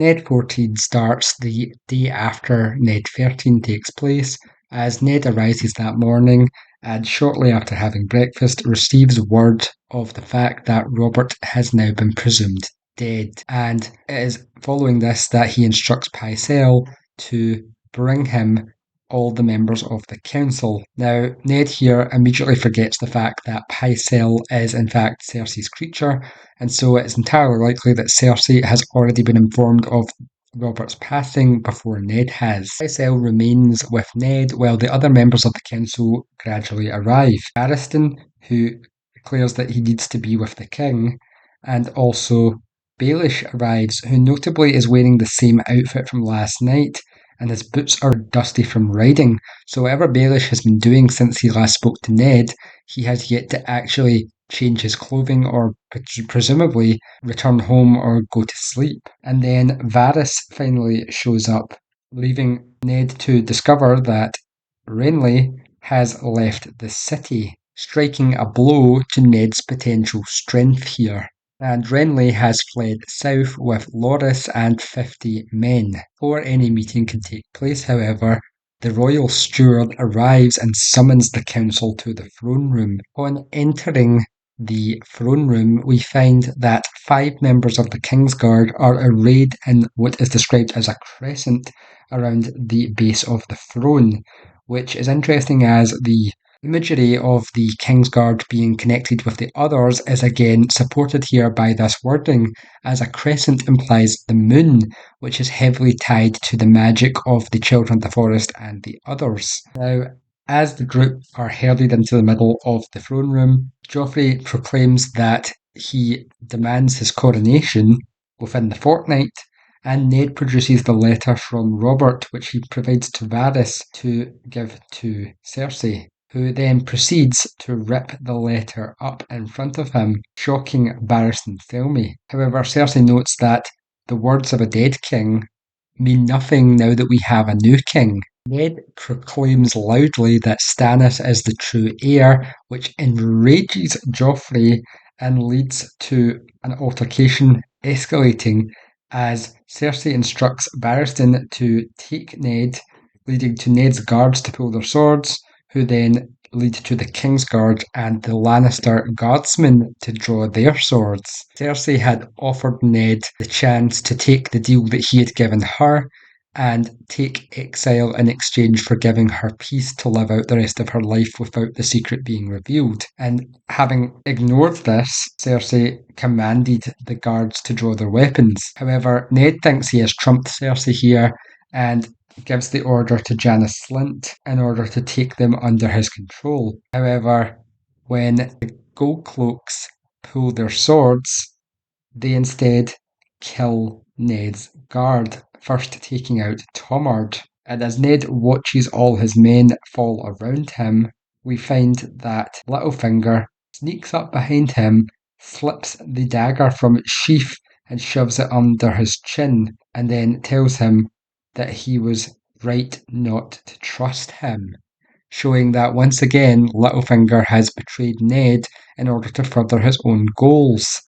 Ned 14 starts the day after Ned 13 takes place, as Ned arises that morning and shortly after having breakfast receives word of the fact that Robert has now been presumed dead. And it is following this that he instructs Pycelle to bring him all the members of the council. Now, Ned here immediately forgets the fact that Pycelle is in fact Cersei's creature, and so it's entirely likely that Cersei has already been informed of Robert's passing before Ned has. Pycelle remains with Ned while the other members of the council gradually arrive. Barristan, who declares that he needs to be with the king, and also Baelish arrives, who notably is wearing the same outfit from last night, and his boots are dusty from riding. So whatever Baelish has been doing since he last spoke to Ned, he has yet to actually change his clothing or presumably return home or go to sleep. And then Varys finally shows up, leaving Ned to discover that Renly has left the city, striking a blow to Ned's potential strength here. And Renly has fled south with Loras and 50 men. Before any meeting can take place, however, the royal steward arrives and summons the council to the throne room. On entering the throne room, we find that 5 members of the Kingsguard are arrayed in what is described as a crescent around the base of the throne, which is interesting as the imagery of the Kingsguard being connected with the others is again supported here by this wording, as a crescent implies the moon, which is heavily tied to the magic of the Children of the Forest and the others. Now, as the group are herded into the middle of the throne room, Joffrey proclaims that he demands his coronation within the fortnight, and Ned produces the letter from Robert, which he provides to Varys to give to Cersei, who then proceeds to rip the letter up in front of him, shocking Barristan Selmy. However, Cersei notes that the words of a dead king mean nothing now that we have a new king. Ned proclaims loudly that Stannis is the true heir, which enrages Joffrey and leads to an altercation escalating as Cersei instructs Barristan to take Ned, leading to Ned's guards to pull their swords, who then lead to the Kingsguard and the Lannister guardsmen to draw their swords. Cersei had offered Ned the chance to take the deal that he had given her and take exile in exchange for giving her peace to live out the rest of her life without the secret being revealed. And having ignored this, Cersei commanded the guards to draw their weapons. However, Ned thinks he has trumped Cersei here and gives the order to Janos Slynt in order to take them under his control. However, when the Goldcloaks pull their swords, they instead kill Ned's guard, first taking out Tomard. And as Ned watches all his men fall around him, we find that Littlefinger sneaks up behind him, slips the dagger from its sheath and shoves it under his chin, and then tells him that he was right not to trust him, showing that once again Littlefinger has betrayed Ned in order to further his own goals.